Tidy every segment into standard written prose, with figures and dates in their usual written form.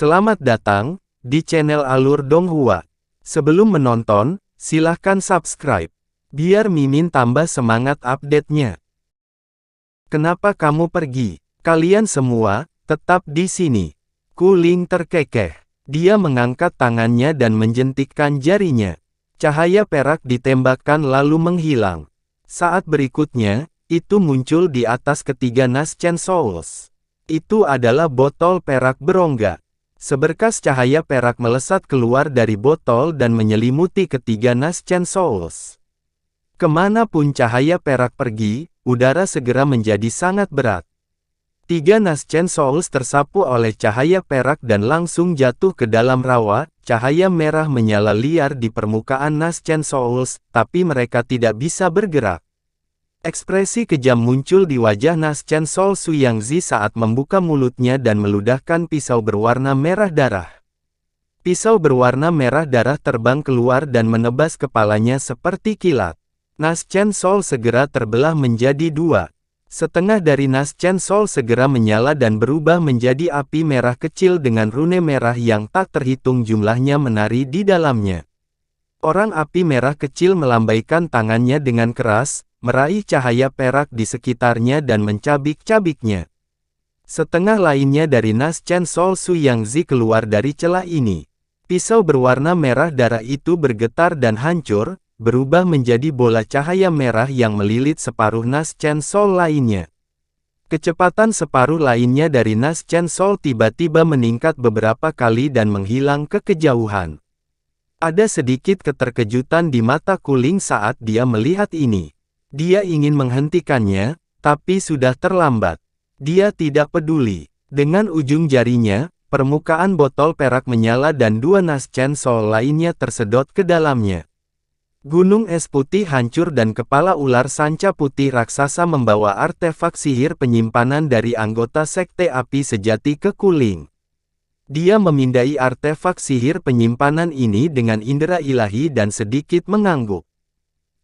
Selamat datang di channel Alur Donghua. Sebelum menonton, silahkan subscribe, biar Mimin tambah semangat update-nya. Kenapa kamu pergi? Kalian semua, tetap di sini. Kuling terkekeh. Dia mengangkat tangannya dan menjentikkan jarinya. Cahaya perak ditembakkan lalu menghilang. Saat berikutnya, itu muncul di atas ketiga Naschen Souls. Itu adalah botol perak berongga. Seberkas cahaya perak melesat keluar dari botol dan menyelimuti ketiga Naschen Souls. Kemanapun cahaya perak pergi, udara segera menjadi sangat berat. Tiga Naschen Souls tersapu oleh cahaya perak dan langsung jatuh ke dalam rawa. Cahaya merah menyala liar di permukaan Naschen Souls, tapi mereka tidak bisa bergerak. Ekspresi kejam muncul di wajah Naschen Soul Su Yangzi saat membuka mulutnya dan meludahkan pisau berwarna merah darah. Pisau berwarna merah darah terbang keluar dan menebas kepalanya seperti kilat. Naschen Soul segera terbelah menjadi dua. Setengah dari Naschen Soul segera menyala dan berubah menjadi api merah kecil dengan rune merah yang tak terhitung jumlahnya menari di dalamnya. Orang api merah kecil melambaikan tangannya dengan keras, meraih cahaya perak di sekitarnya dan mencabik-cabiknya. Setengah lainnya dari Naschen Soul Su Yangzi keluar dari celah ini. Pisau berwarna merah darah itu bergetar dan hancur, berubah menjadi bola cahaya merah yang melilit separuh Naschen Soul lainnya. Kecepatan separuh lainnya dari Naschen Soul tiba-tiba meningkat beberapa kali dan menghilang ke kejauhan. Ada sedikit keterkejutan di mata Kuling saat dia melihat ini. Dia ingin menghentikannya, tapi sudah terlambat. Dia tidak peduli. Dengan ujung jarinya, permukaan botol perak menyala dan dua Naschen Soul lainnya tersedot ke dalamnya. Gunung es putih hancur dan kepala ular sanca putih raksasa membawa artefak sihir penyimpanan dari anggota Sekte Api Sejati ke Kuling. Dia memindai artefak sihir penyimpanan ini dengan indera ilahi dan sedikit mengangguk.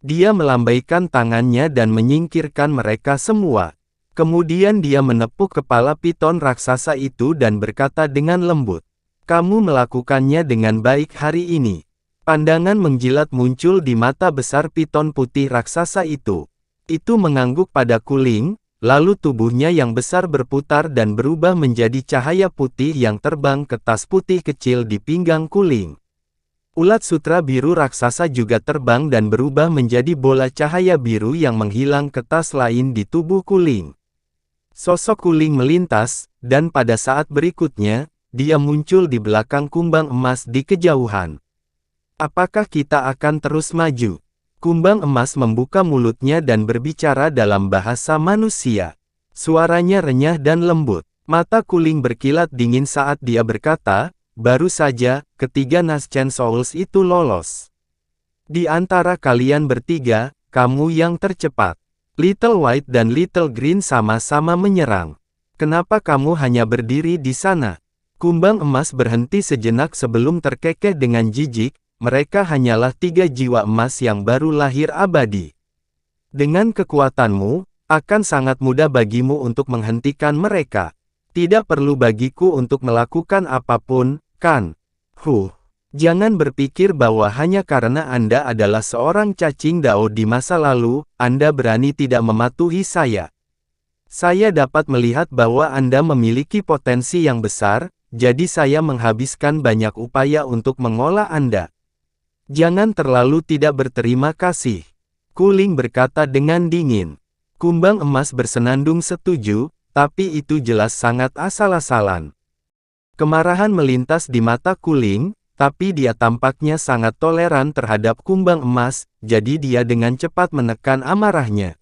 Dia melambaikan tangannya dan menyingkirkan mereka semua. Kemudian dia menepuk kepala piton raksasa itu dan berkata dengan lembut, "Kamu melakukannya dengan baik hari ini." Pandangan menjilat muncul di mata besar piton putih raksasa itu. Itu mengangguk pada Kuling, lalu tubuhnya yang besar berputar dan berubah menjadi cahaya putih yang terbang ke tas putih kecil di pinggang Kuling. Ulat sutra biru raksasa juga terbang dan berubah menjadi bola cahaya biru yang menghilang ke tas lain di tubuh Kuling. Sosok Kuling melintas, dan pada saat berikutnya, dia muncul di belakang kumbang emas di kejauhan. Apakah kita akan terus maju? Kumbang emas membuka mulutnya dan berbicara dalam bahasa manusia. Suaranya renyah dan lembut. Mata Kuling berkilat dingin saat dia berkata, "Baru saja, ketiga Naschen Souls itu lolos. Di antara kalian bertiga, kamu yang tercepat. Little White dan Little Green sama-sama menyerang. Kenapa kamu hanya berdiri di sana?" Kumbang emas berhenti sejenak sebelum terkekeh dengan jijik, mereka hanyalah tiga jiwa emas yang baru lahir abadi. Dengan kekuatanmu, akan sangat mudah bagimu untuk menghentikan mereka. Tidak perlu bagiku untuk melakukan apapun, kan? Jangan berpikir bahwa hanya karena Anda adalah seorang cacing dao di masa lalu, Anda berani tidak mematuhi saya. Saya dapat melihat bahwa Anda memiliki potensi yang besar, jadi saya menghabiskan banyak upaya untuk mengolah Anda. Jangan terlalu tidak berterima kasih. Kuling berkata dengan dingin. Kumbang emas bersenandung setuju, tapi itu jelas sangat asal-asalan. Kemarahan melintas di mata Kuling, tapi dia tampaknya sangat toleran terhadap kumbang emas, jadi dia dengan cepat menekan amarahnya.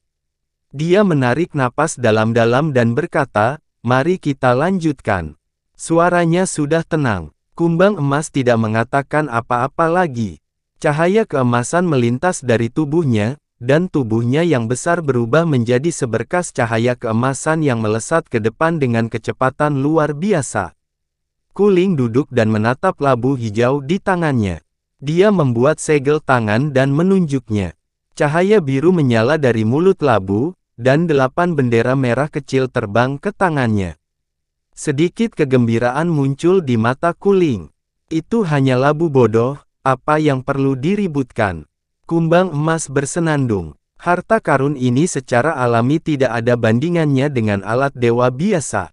Dia menarik napas dalam-dalam dan berkata, "Mari kita lanjutkan." Suaranya sudah tenang. Kumbang emas tidak mengatakan apa-apa lagi. Cahaya keemasan melintas dari tubuhnya, dan tubuhnya yang besar berubah menjadi seberkas cahaya keemasan yang melesat ke depan dengan kecepatan luar biasa. Kuling duduk dan menatap labu hijau di tangannya. Dia membuat segel tangan dan menunjuknya. Cahaya biru menyala dari mulut labu, dan 8 bendera merah kecil terbang ke tangannya. Sedikit kegembiraan muncul di mata Kuling. Itu hanya labu bodoh, apa yang perlu diributkan? Kumbang emas bersenandung. Harta karun ini secara alami tidak ada bandingannya dengan alat dewa biasa.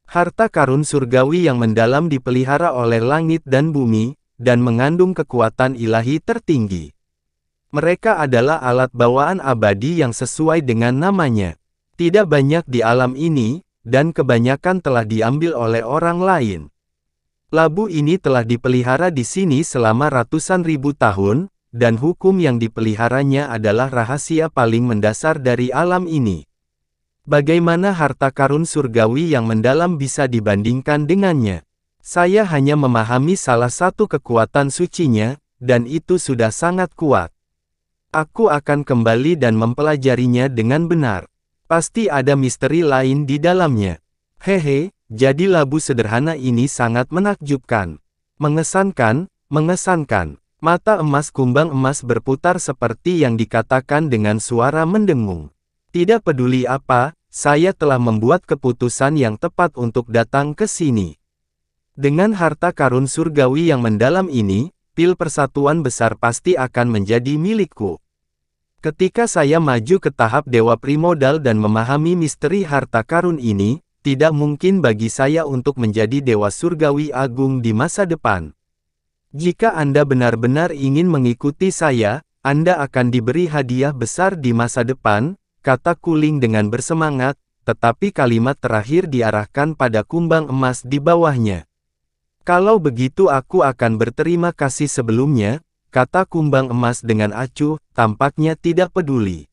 Harta karun surgawi yang mendalam dipelihara oleh langit dan bumi, dan mengandung kekuatan ilahi tertinggi. Mereka adalah alat bawaan abadi yang sesuai dengan namanya. Tidak banyak di alam ini, dan kebanyakan telah diambil oleh orang lain. Labu ini telah dipelihara di sini selama ratusan ribu tahun, dan hukum yang dipeliharanya adalah rahasia paling mendasar dari alam ini. Bagaimana harta karun surgawi yang mendalam bisa dibandingkan dengannya? Saya hanya memahami salah satu kekuatan sucinya, dan itu sudah sangat kuat. Aku akan kembali dan mempelajarinya dengan benar. Pasti ada misteri lain di dalamnya. Hehe, jadi labu sederhana ini sangat menakjubkan. Mengesankan, mengesankan. Mata emas kumbang emas berputar seperti yang dikatakan dengan suara mendengung. Tidak peduli apa, saya telah membuat keputusan yang tepat untuk datang ke sini. Dengan harta karun surgawi yang mendalam ini, pil persatuan besar pasti akan menjadi milikku. Ketika saya maju ke tahap dewa primodal dan memahami misteri harta karun ini, tidak mungkin bagi saya untuk menjadi dewa surgawi agung di masa depan. Jika Anda benar-benar ingin mengikuti saya, Anda akan diberi hadiah besar di masa depan, kata Kuling dengan bersemangat, tetapi kalimat terakhir diarahkan pada kumbang emas di bawahnya. Kalau begitu aku akan berterima kasih sebelumnya, kata kumbang emas dengan acuh, tampaknya tidak peduli.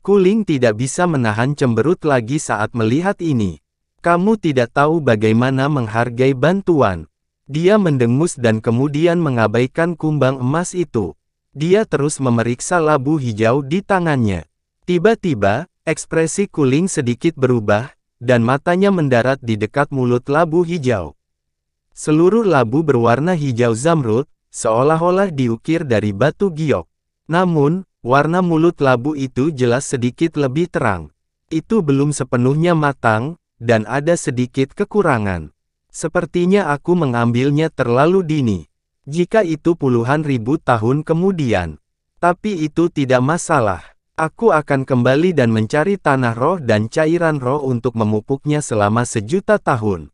Kuling tidak bisa menahan cemberut lagi saat melihat ini. Kamu tidak tahu bagaimana menghargai bantuan. Dia mendengus dan kemudian mengabaikan kumbang emas itu. Dia terus memeriksa labu hijau di tangannya. Tiba-tiba, ekspresi Kuling sedikit berubah, dan matanya mendarat di dekat mulut labu hijau. Seluruh labu berwarna hijau zamrud, seolah-olah diukir dari batu giok. Namun, warna mulut labu itu jelas sedikit lebih terang. Itu belum sepenuhnya matang, dan ada sedikit kekurangan. Sepertinya aku mengambilnya terlalu dini. Jika itu puluhan ribu tahun kemudian. Tapi itu tidak masalah. Aku akan kembali dan mencari tanah roh dan cairan roh untuk memupuknya selama 1.000.000 tahun.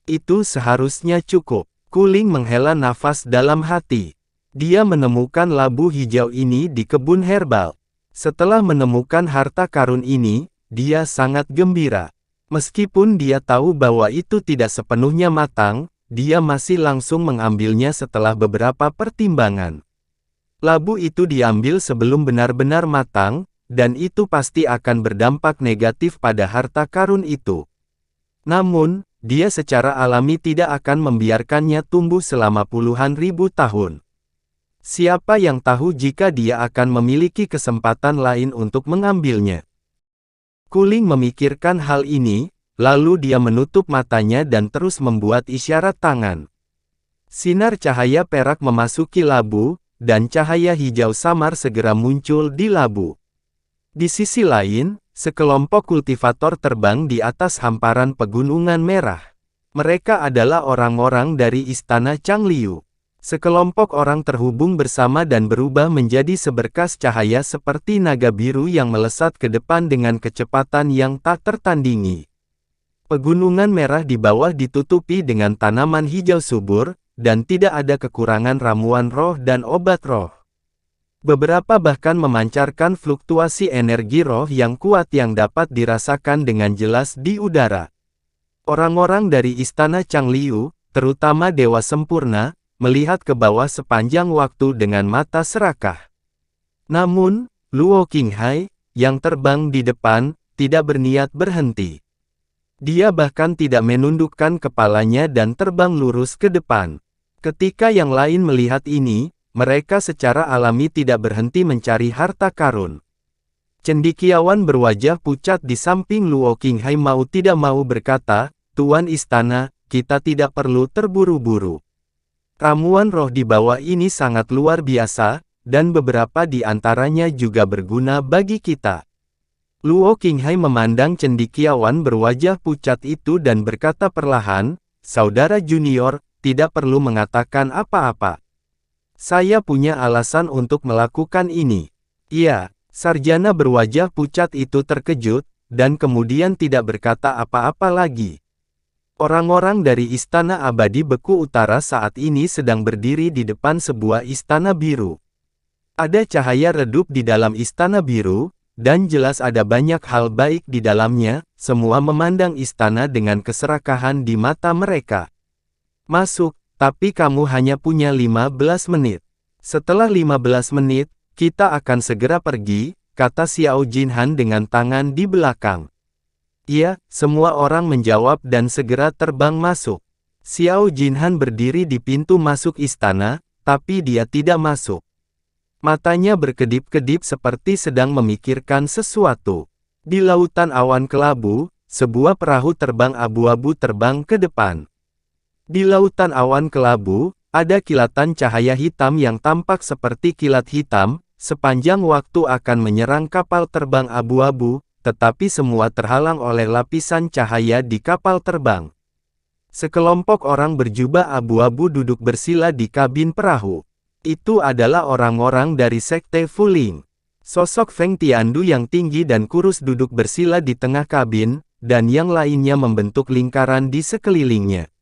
Itu seharusnya cukup. Kuling menghela nafas dalam hati. Dia menemukan labu hijau ini di kebun herbal. Setelah menemukan harta karun ini, dia sangat gembira. Meskipun dia tahu bahwa itu tidak sepenuhnya matang, dia masih langsung mengambilnya setelah beberapa pertimbangan. Labu itu diambil sebelum benar-benar matang, dan itu pasti akan berdampak negatif pada harta karun itu. Namun, dia secara alami tidak akan membiarkannya tumbuh selama puluhan ribu tahun. Siapa yang tahu jika dia akan memiliki kesempatan lain untuk mengambilnya? Kuling memikirkan hal ini, lalu dia menutup matanya dan terus membuat isyarat tangan. Sinar cahaya perak memasuki labu, dan cahaya hijau samar segera muncul di labu. Di sisi lain, sekelompok kultivator terbang di atas hamparan pegunungan merah. Mereka adalah orang-orang dari istana Changliu. Sekelompok orang terhubung bersama dan berubah menjadi seberkas cahaya seperti naga biru yang melesat ke depan dengan kecepatan yang tak tertandingi. Pegunungan merah di bawah ditutupi dengan tanaman hijau subur, dan tidak ada kekurangan ramuan roh dan obat roh. Beberapa bahkan memancarkan fluktuasi energi roh yang kuat yang dapat dirasakan dengan jelas di udara. Orang-orang dari istana Changliu, terutama Dewa Sempurna, melihat ke bawah sepanjang waktu dengan mata serakah. Namun, Luo Qinghai, yang terbang di depan, tidak berniat berhenti. Dia bahkan tidak menundukkan kepalanya dan terbang lurus ke depan. Ketika yang lain melihat ini, mereka secara alami tidak berhenti mencari harta karun. Cendekiawan berwajah pucat di samping Luo Qinghai mau tidak mau berkata, "Tuan Istana, kita tidak perlu terburu-buru. Ramuan roh di bawah ini sangat luar biasa, dan beberapa di antaranya juga berguna bagi kita. Luo Qinghai memandang cendekiawan berwajah pucat itu dan berkata perlahan, "Saudara junior, tidak perlu mengatakan apa-apa. Saya punya alasan untuk melakukan ini." Iya, sarjana berwajah pucat itu terkejut, dan kemudian tidak berkata apa-apa lagi. Orang-orang dari Istana Abadi Beku Utara saat ini sedang berdiri di depan sebuah istana biru. Ada cahaya redup di dalam istana biru, dan jelas ada banyak hal baik di dalamnya. Semua memandang istana dengan keserakahan di mata mereka. "Masuk, tapi kamu hanya punya 15 menit. Setelah 15 menit, kita akan segera pergi," kata Xiao Jinhan dengan tangan di belakang. "Iya," semua orang menjawab dan segera terbang masuk. Xiao Jinhan berdiri di pintu masuk istana, tapi dia tidak masuk. Matanya berkedip-kedip seperti sedang memikirkan sesuatu. Di lautan awan kelabu, sebuah perahu terbang abu-abu terbang ke depan. Di lautan awan kelabu, ada kilatan cahaya hitam yang tampak seperti kilat hitam, sepanjang waktu akan menyerang kapal terbang abu-abu, tetapi semua terhalang oleh lapisan cahaya di kapal terbang. Sekelompok orang berjubah abu-abu duduk bersila di kabin perahu. Itu adalah orang-orang dari Sekte Fuling. Sosok Feng Tiandu yang tinggi dan kurus duduk bersila di tengah kabin, dan yang lainnya membentuk lingkaran di sekelilingnya.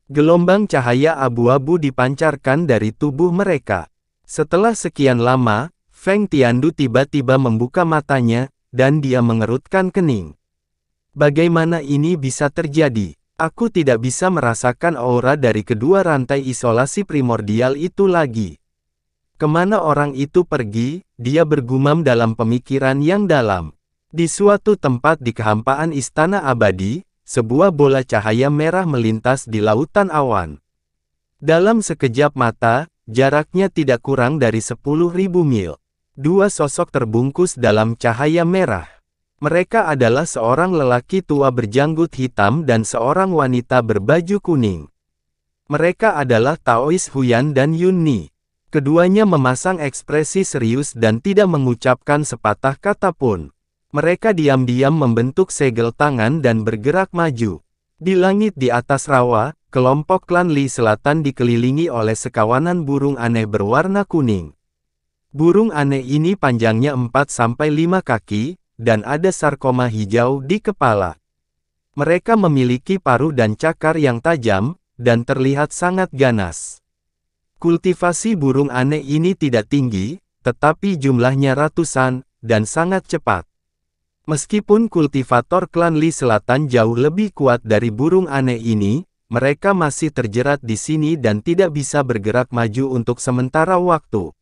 Gelombang cahaya abu-abu dipancarkan dari tubuh mereka. Setelah sekian lama, Feng Tiandu tiba-tiba membuka matanya, dan dia mengerutkan kening. Bagaimana ini bisa terjadi? Aku tidak bisa merasakan aura dari kedua rantai isolasi primordial itu lagi. Kemana orang itu pergi? Dia bergumam dalam pemikiran yang dalam. Di suatu tempat di kehampaan Istana Abadi, sebuah bola cahaya merah melintas di lautan awan. Dalam sekejap mata, jaraknya tidak kurang dari 10.000 mil. Dua sosok terbungkus dalam cahaya merah. Mereka adalah seorang lelaki tua berjanggut hitam dan seorang wanita berbaju kuning. Mereka adalah Taois Huyan dan Yunni. Keduanya memasang ekspresi serius dan tidak mengucapkan sepatah kata pun. Mereka diam-diam membentuk segel tangan dan bergerak maju. Di langit di atas rawa, kelompok klan Li Selatan dikelilingi oleh sekawanan burung aneh berwarna kuning. Burung aneh ini panjangnya 4-5 kaki, dan ada sarkoma hijau di kepala. Mereka memiliki paruh dan cakar yang tajam, dan terlihat sangat ganas. Kultivasi burung aneh ini tidak tinggi, tetapi jumlahnya ratusan, dan sangat cepat. Meskipun kultivator klan Li Selatan jauh lebih kuat dari burung aneh ini, mereka masih terjerat di sini dan tidak bisa bergerak maju untuk sementara waktu.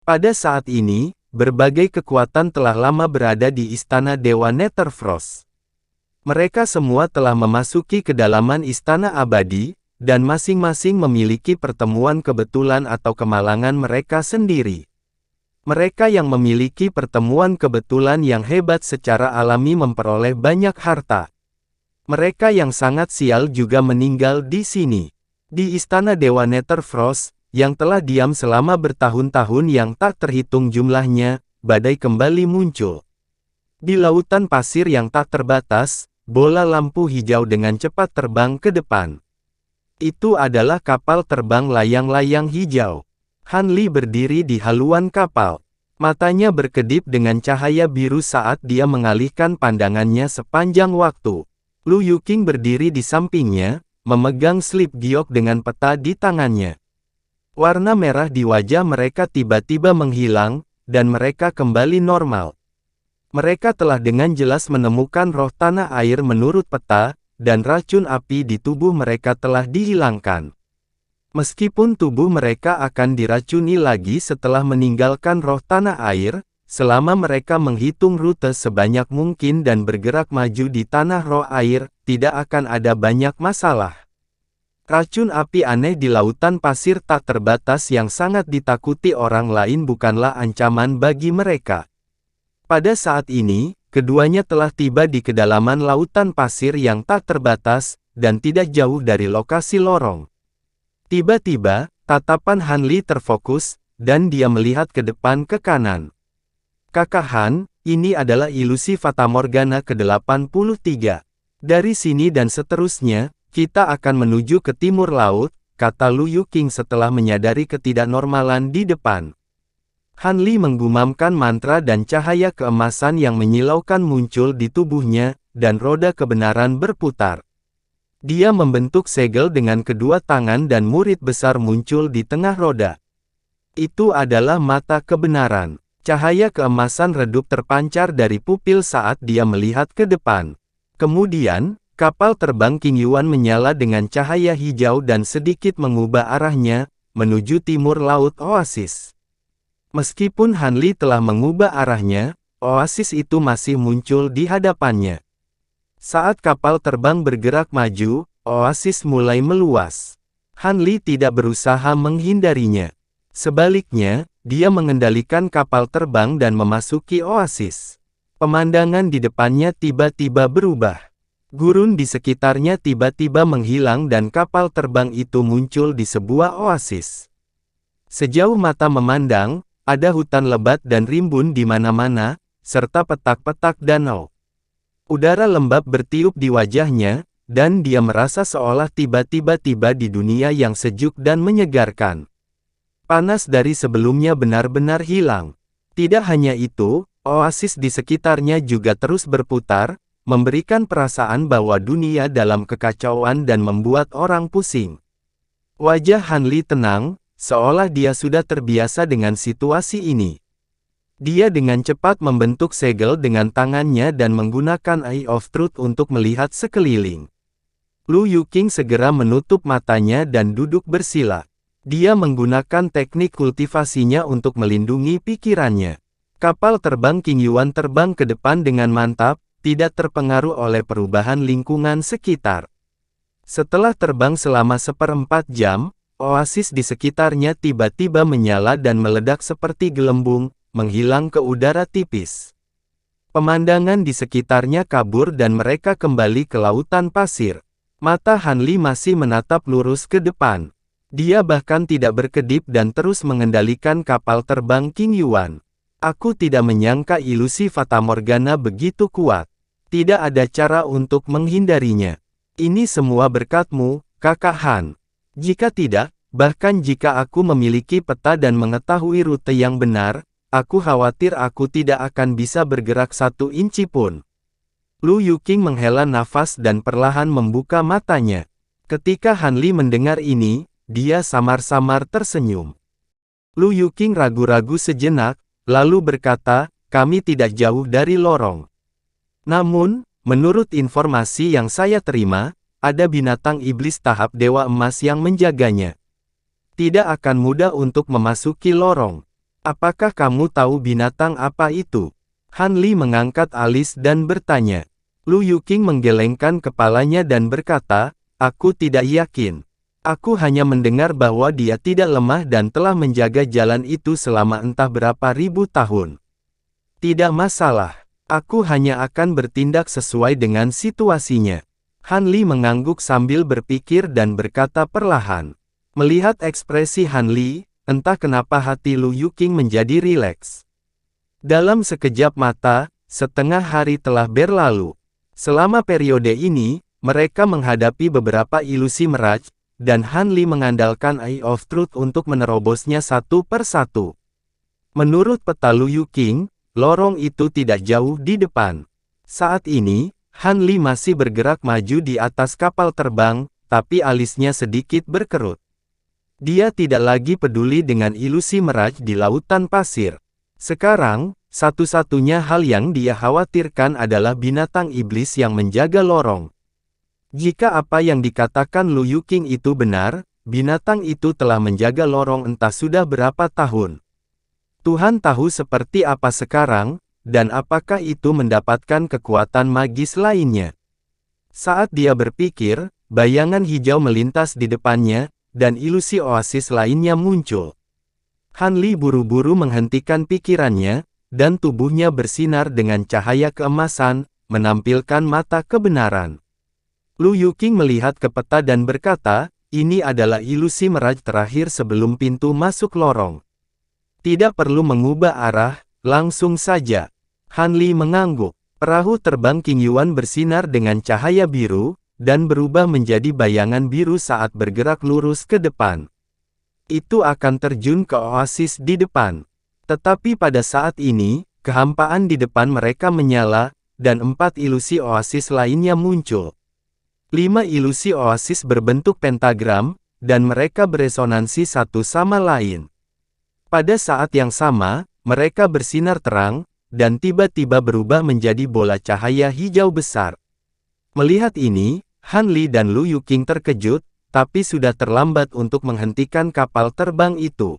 Pada saat ini, berbagai kekuatan telah lama berada di Istana Dewa Netherfrost. Mereka semua telah memasuki kedalaman Istana Abadi, dan masing-masing memiliki pertemuan kebetulan atau kemalangan mereka sendiri. Mereka yang memiliki pertemuan kebetulan yang hebat secara alami memperoleh banyak harta. Mereka yang sangat sial juga meninggal di sini. Di Istana Dewa Netherfrost, yang telah diam selama bertahun-tahun yang tak terhitung jumlahnya, badai kembali muncul. Di lautan pasir yang tak terbatas, bola lampu hijau dengan cepat terbang ke depan. Itu adalah kapal terbang layang-layang hijau. Han Li berdiri di haluan kapal. Matanya berkedip dengan cahaya biru saat dia mengalihkan pandangannya sepanjang waktu. Lu Yuqing berdiri di sampingnya, memegang slip giok dengan peta di tangannya. Warna merah di wajah mereka tiba-tiba menghilang, dan mereka kembali normal. Mereka telah dengan jelas menemukan roh tanah air menurut peta, dan racun api di tubuh mereka telah dihilangkan. Meskipun tubuh mereka akan diracuni lagi setelah meninggalkan roh tanah air, selama mereka menghitung rute sebanyak mungkin dan bergerak maju di tanah roh air, tidak akan ada banyak masalah. Racun api aneh di lautan pasir tak terbatas yang sangat ditakuti orang lain bukanlah ancaman bagi mereka. Pada saat ini, keduanya telah tiba di kedalaman lautan pasir yang tak terbatas, dan tidak jauh dari lokasi lorong. Tiba-tiba, tatapan Han Li terfokus, dan dia melihat ke depan ke kanan. "Kakak Han, Ini adalah ilusi Fatamorgana ke-83. Dari sini dan seterusnya, kita akan menuju ke timur laut, kata Lu Yuqing setelah menyadari ketidaknormalan di depan. Han Li menggumamkan mantra dan cahaya keemasan yang menyilaukan muncul di tubuhnya, dan roda kebenaran berputar. Dia membentuk segel dengan kedua tangan dan murid besar muncul di tengah roda. Itu adalah mata kebenaran. Cahaya keemasan redup terpancar dari pupil saat dia melihat ke depan. Kemudian, kapal terbang King Yuan menyala dengan cahaya hijau dan sedikit mengubah arahnya, menuju timur laut oasis. Meskipun Han Li telah mengubah arahnya, oasis itu masih muncul di hadapannya. Saat kapal terbang bergerak maju, oasis mulai meluas. Han Li tidak berusaha menghindarinya. Sebaliknya, dia mengendalikan kapal terbang dan memasuki oasis. Pemandangan di depannya tiba-tiba berubah. Gurun di sekitarnya tiba-tiba menghilang dan kapal terbang itu muncul di sebuah oasis. Sejauh mata memandang, ada hutan lebat dan rimbun di mana-mana, serta petak-petak danau. Udara lembab bertiup di wajahnya, dan dia merasa seolah tiba-tiba tiba di dunia yang sejuk dan menyegarkan. Panas dari sebelumnya benar-benar hilang. Tidak hanya itu, oasis di sekitarnya juga terus berputar, memberikan perasaan bahwa dunia dalam kekacauan dan membuat orang pusing. Wajah Han Li tenang, seolah dia sudah terbiasa dengan situasi ini. Dia dengan cepat membentuk segel dengan tangannya dan menggunakan Eye of Truth untuk melihat sekeliling. Lu Yuqing segera menutup matanya dan duduk bersila. Dia menggunakan teknik kultivasinya untuk melindungi pikirannya. Kapal terbang King Yuan terbang ke depan dengan mantap, tidak terpengaruh oleh perubahan lingkungan sekitar. Setelah terbang selama 1/4 jam, oasis di sekitarnya tiba-tiba menyala dan meledak seperti gelembung, menghilang ke udara tipis. Pemandangan di sekitarnya kabur dan mereka kembali ke lautan pasir. Mata Han Li masih menatap lurus ke depan. Dia bahkan tidak berkedip dan terus mengendalikan kapal terbang King Yuan. Aku tidak menyangka ilusi Fatamorgana begitu kuat. Tidak ada cara untuk menghindarinya. Ini semua berkatmu, Kakak Han. Jika tidak, bahkan jika aku memiliki peta dan mengetahui rute yang benar, aku khawatir aku tidak akan bisa bergerak 1 inci pun. Lu Yuqing menghela nafas dan perlahan membuka matanya. Ketika Han Li mendengar ini, dia samar-samar tersenyum. Lu Yuqing ragu-ragu sejenak, lalu berkata, kami tidak jauh dari lorong. Namun, menurut informasi yang saya terima, ada binatang iblis tahap Dewa Emas yang menjaganya. Tidak akan mudah untuk memasuki lorong. Apakah kamu tahu binatang apa itu? Han Li mengangkat alis dan bertanya. Lu Yuqing menggelengkan kepalanya dan berkata, aku tidak yakin. Aku hanya mendengar bahwa dia tidak lemah dan telah menjaga jalan itu selama entah berapa ribu tahun. Tidak masalah, aku hanya akan bertindak sesuai dengan situasinya. Han Li mengangguk sambil berpikir dan berkata perlahan. Melihat ekspresi Han Li, entah kenapa hati Lu Yuqing menjadi rileks. Dalam sekejap mata, setengah hari telah berlalu. Selama periode ini, mereka menghadapi beberapa ilusi meraj, dan Han Li mengandalkan Eye of Truth untuk menerobosnya satu persatu. Menurut peta Lu Yuqing, lorong itu tidak jauh di depan. Saat ini, Han Li masih bergerak maju di atas kapal terbang, tapi alisnya sedikit berkerut. Dia tidak lagi peduli dengan ilusi meraj di lautan pasir. Sekarang, satu-satunya hal yang dia khawatirkan adalah binatang iblis yang menjaga lorong. Jika apa yang dikatakan Lu Yuqing itu benar, binatang itu telah menjaga lorong entah sudah berapa tahun. Tuhan tahu seperti apa sekarang, dan apakah itu mendapatkan kekuatan magis lainnya. Saat dia berpikir, bayangan hijau melintas di depannya, dan ilusi oasis lainnya muncul. Han Li buru-buru menghentikan pikirannya, dan tubuhnya bersinar dengan cahaya keemasan, menampilkan mata kebenaran. Lu Yuqing melihat ke peta dan berkata, ini adalah ilusi meraj terakhir sebelum pintu masuk lorong. Tidak perlu mengubah arah, langsung saja. Han Li mengangguk. Perahu terbang King Yuan bersinar dengan cahaya biru, dan berubah menjadi bayangan biru saat bergerak lurus ke depan. Itu akan terjun ke oasis di depan. Tetapi pada saat ini, kehampaan di depan mereka menyala, dan 4 ilusi oasis lainnya muncul. 5 ilusi oasis berbentuk pentagram, dan mereka beresonansi satu sama lain. Pada saat yang sama, mereka bersinar terang, dan tiba-tiba berubah menjadi bola cahaya hijau besar. Melihat ini, Han Li dan Lu Yuqing terkejut, tapi sudah terlambat untuk menghentikan kapal terbang itu.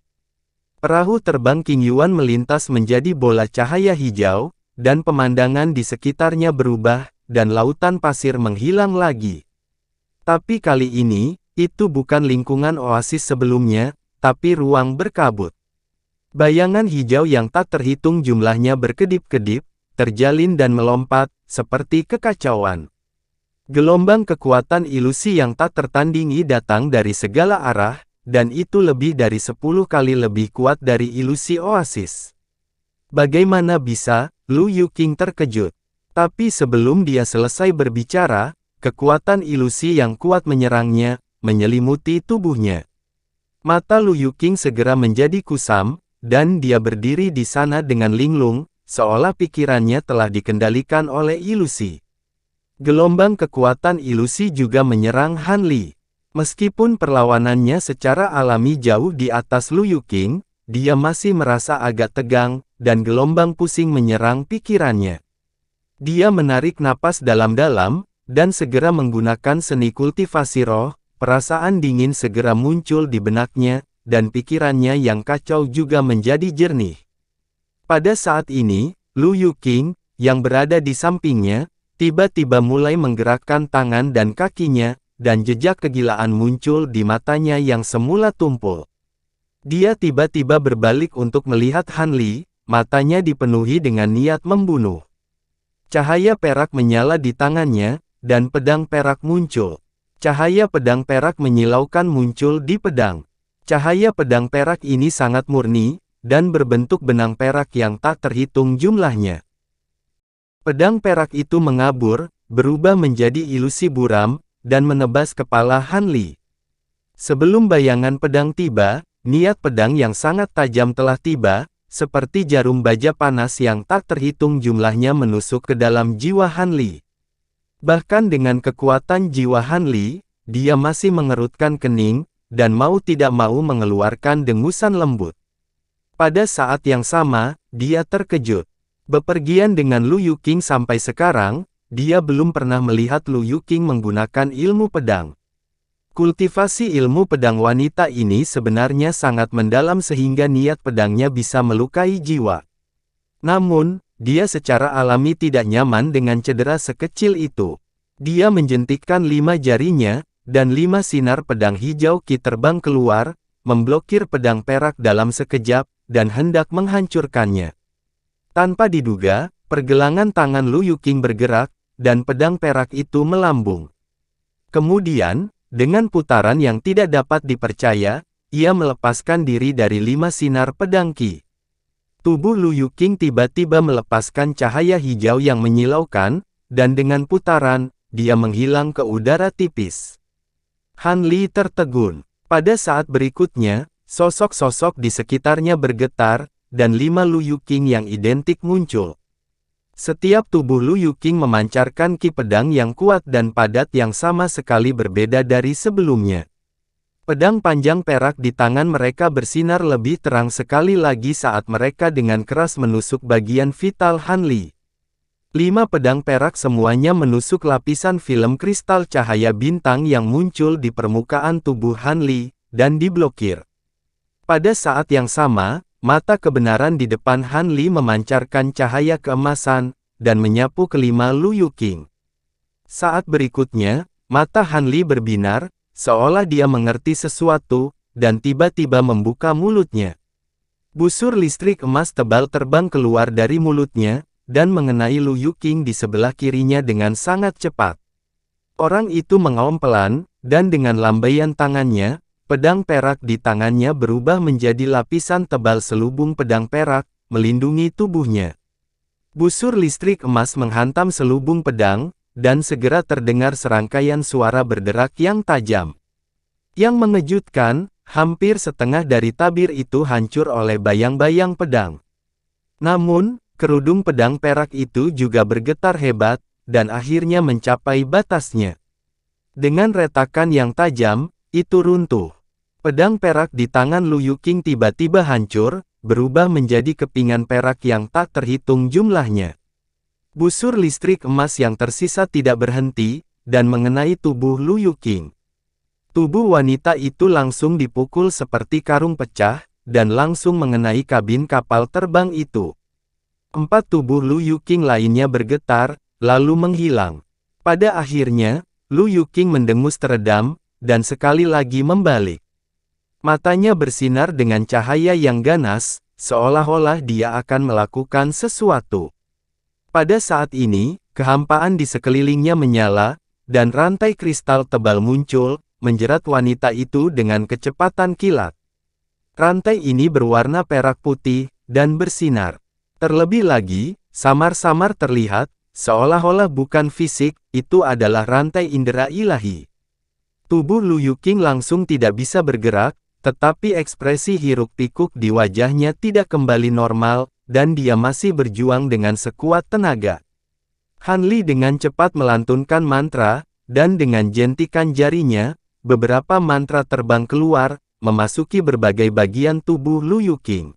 Perahu terbang King Yuan melintas menjadi bola cahaya hijau, dan pemandangan di sekitarnya berubah, dan lautan pasir menghilang lagi. Tapi kali ini, itu bukan lingkungan oasis sebelumnya, tapi ruang berkabut. Bayangan hijau yang tak terhitung jumlahnya berkedip-kedip, terjalin dan melompat, seperti kekacauan. Gelombang kekuatan ilusi yang tak tertandingi datang dari segala arah, dan itu lebih dari 10 kali lebih kuat dari ilusi oasis. Bagaimana bisa? Lu Yuqing terkejut. Tapi sebelum dia selesai berbicara, kekuatan ilusi yang kuat menyerangnya, menyelimuti tubuhnya. Mata Lu Yuqing segera menjadi kusam, dan dia berdiri di sana dengan linglung, seolah pikirannya telah dikendalikan oleh ilusi. Gelombang kekuatan ilusi juga menyerang Han Li. Meskipun perlawanannya secara alami jauh di atas Lu Yuqing, dia masih merasa agak tegang, dan gelombang pusing menyerang pikirannya. Dia menarik napas dalam-dalam, dan segera menggunakan seni kultivasi roh, perasaan dingin segera muncul di benaknya, dan pikirannya yang kacau juga menjadi jernih. Pada saat ini, Lu Yuqing, yang berada di sampingnya, tiba-tiba mulai menggerakkan tangan dan kakinya, dan jejak kegilaan muncul di matanya yang semula tumpul. Dia tiba-tiba berbalik untuk melihat Han Li, matanya dipenuhi dengan niat membunuh. Cahaya perak menyala di tangannya, dan pedang perak muncul. Cahaya pedang perak menyilaukan muncul di pedang. Cahaya pedang perak ini sangat murni, dan berbentuk benang perak yang tak terhitung jumlahnya. Pedang perak itu mengabur, berubah menjadi ilusi buram, dan menebas kepala Han Li. Sebelum bayangan pedang tiba, niat pedang yang sangat tajam telah tiba, seperti jarum baja panas yang tak terhitung jumlahnya menusuk ke dalam jiwa Han Li. Bahkan dengan kekuatan jiwa Han Li, dia masih mengerutkan kening, dan mau tidak mau mengeluarkan dengusan lembut. Pada saat yang sama, dia terkejut. Bepergian dengan Lu Yuqing sampai sekarang, dia belum pernah melihat Lu Yuqing menggunakan ilmu pedang. Kultivasi ilmu pedang wanita ini sebenarnya sangat mendalam sehingga niat pedangnya bisa melukai jiwa. Namun, dia secara alami tidak nyaman dengan cedera sekecil itu. Dia menjentikkan 5 jarinya, dan 5 sinar pedang hijau Qi terbang keluar, memblokir pedang perak dalam sekejap, dan hendak menghancurkannya. Tanpa diduga, pergelangan tangan Lu Yuqing bergerak, dan pedang perak itu melambung. Kemudian, dengan putaran yang tidak dapat dipercaya, ia melepaskan diri dari 5 sinar pedang Qi. Tubuh Lu Yuqing tiba-tiba melepaskan cahaya hijau yang menyilaukan, dan dengan putaran, dia menghilang ke udara tipis. Han Li tertegun. Pada saat berikutnya, sosok-sosok di sekitarnya bergetar, dan 5 Lu Yuqing yang identik muncul. Setiap tubuh Lu Yuqing memancarkan Qi pedang yang kuat dan padat yang sama sekali berbeda dari sebelumnya. Pedang panjang perak di tangan mereka bersinar lebih terang sekali lagi saat mereka dengan keras menusuk bagian vital Han Li. 5 pedang perak semuanya menusuk lapisan film kristal cahaya bintang yang muncul di permukaan tubuh Han Li, dan diblokir. Pada saat yang sama, mata kebenaran di depan Han Li memancarkan cahaya keemasan, dan menyapu kelima Lu Yuqing. Saat berikutnya, mata Han Li berbinar, seolah dia mengerti sesuatu, dan tiba-tiba membuka mulutnya. Busur listrik emas tebal terbang keluar dari mulutnya, dan mengenai Lu Yuqing di sebelah kirinya dengan sangat cepat. Orang itu mengaum pelan, dan dengan lambaian tangannya, pedang perak di tangannya berubah menjadi lapisan tebal selubung pedang perak, melindungi tubuhnya. Busur listrik emas menghantam selubung pedang, dan segera terdengar serangkaian suara berderak yang tajam. Yang mengejutkan, hampir setengah dari tabir itu hancur oleh bayang-bayang pedang. Namun, kerudung pedang perak itu juga bergetar hebat, dan akhirnya mencapai batasnya. Dengan retakan yang tajam, itu runtuh. Pedang perak di tangan Lu Yuqing tiba-tiba hancur, berubah menjadi kepingan perak yang tak terhitung jumlahnya. Busur listrik emas yang tersisa tidak berhenti, dan mengenai tubuh Lu Yuqing. Tubuh wanita itu langsung dipukul seperti karung pecah, dan langsung mengenai kabin kapal terbang itu. 4 tubuh Lu Yuqing lainnya bergetar, lalu menghilang. Pada akhirnya, Lu Yuqing mendengus teredam, dan sekali lagi membalik. Matanya bersinar dengan cahaya yang ganas, seolah-olah dia akan melakukan sesuatu. Pada saat ini, kehampaan di sekelilingnya menyala, dan rantai kristal tebal muncul, menjerat wanita itu dengan kecepatan kilat. Rantai ini berwarna perak putih, dan bersinar. Terlebih lagi, samar-samar terlihat, seolah-olah bukan fisik, itu adalah rantai indera ilahi. Tubuh Lu Yuqing langsung tidak bisa bergerak, tetapi ekspresi hiruk-pikuk di wajahnya tidak kembali normal, dan dia masih berjuang dengan sekuat tenaga. Han Li dengan cepat melantunkan mantra, dan dengan jentikan jarinya, beberapa mantra terbang keluar, memasuki berbagai bagian tubuh Lu Yuqing.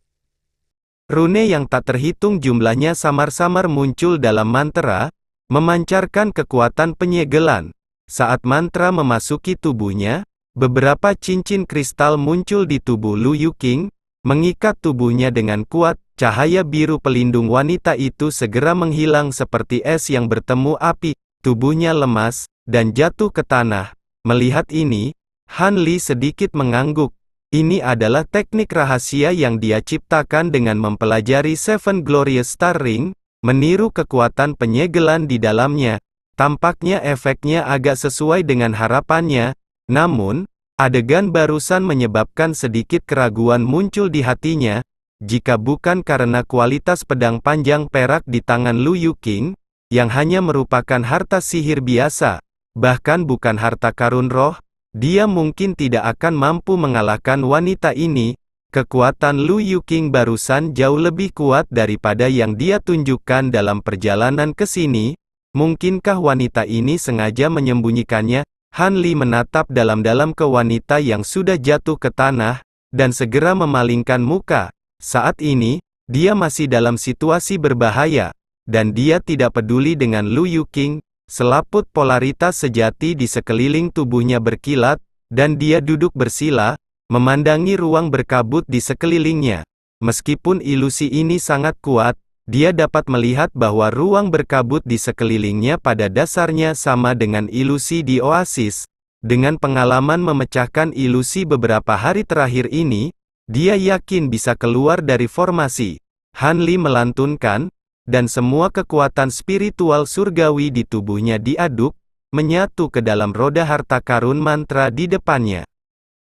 Rune yang tak terhitung jumlahnya samar-samar muncul dalam mantra, memancarkan kekuatan penyegelan. Saat mantra memasuki tubuhnya, beberapa cincin kristal muncul di tubuh Lu Yuqing, mengikat tubuhnya dengan kuat. Cahaya biru pelindung wanita itu segera menghilang seperti es yang bertemu api. Tubuhnya lemas, dan jatuh ke tanah. Melihat ini, Han Li sedikit mengangguk. Ini adalah teknik rahasia yang dia ciptakan dengan mempelajari Seven Glorious Star Ring, meniru kekuatan penyegelan di dalamnya. Tampaknya efeknya agak sesuai dengan harapannya. Namun, adegan barusan menyebabkan sedikit keraguan muncul di hatinya. Jika bukan karena kualitas pedang panjang perak di tangan Lu Yuqing, yang hanya merupakan harta sihir biasa, bahkan bukan harta karun roh, dia mungkin tidak akan mampu mengalahkan wanita ini. Kekuatan Lu Yuqing barusan jauh lebih kuat daripada yang dia tunjukkan dalam perjalanan ke sini. Mungkinkah wanita ini sengaja menyembunyikannya? Han Li menatap dalam-dalam ke wanita yang sudah jatuh ke tanah, dan segera memalingkan muka. Saat ini, dia masih dalam situasi berbahaya, dan dia tidak peduli dengan Lu Yuqing. Selaput polaritas sejati di sekeliling tubuhnya berkilat, dan dia duduk bersila, memandangi ruang berkabut di sekelilingnya. Meskipun ilusi ini sangat kuat, dia dapat melihat bahwa ruang berkabut di sekelilingnya pada dasarnya sama dengan ilusi di oasis. Dengan pengalaman memecahkan ilusi beberapa hari terakhir ini, dia yakin bisa keluar dari formasi. Han Li melantunkan, dan semua kekuatan spiritual surgawi di tubuhnya diaduk, menyatu ke dalam roda harta karun mantra di depannya.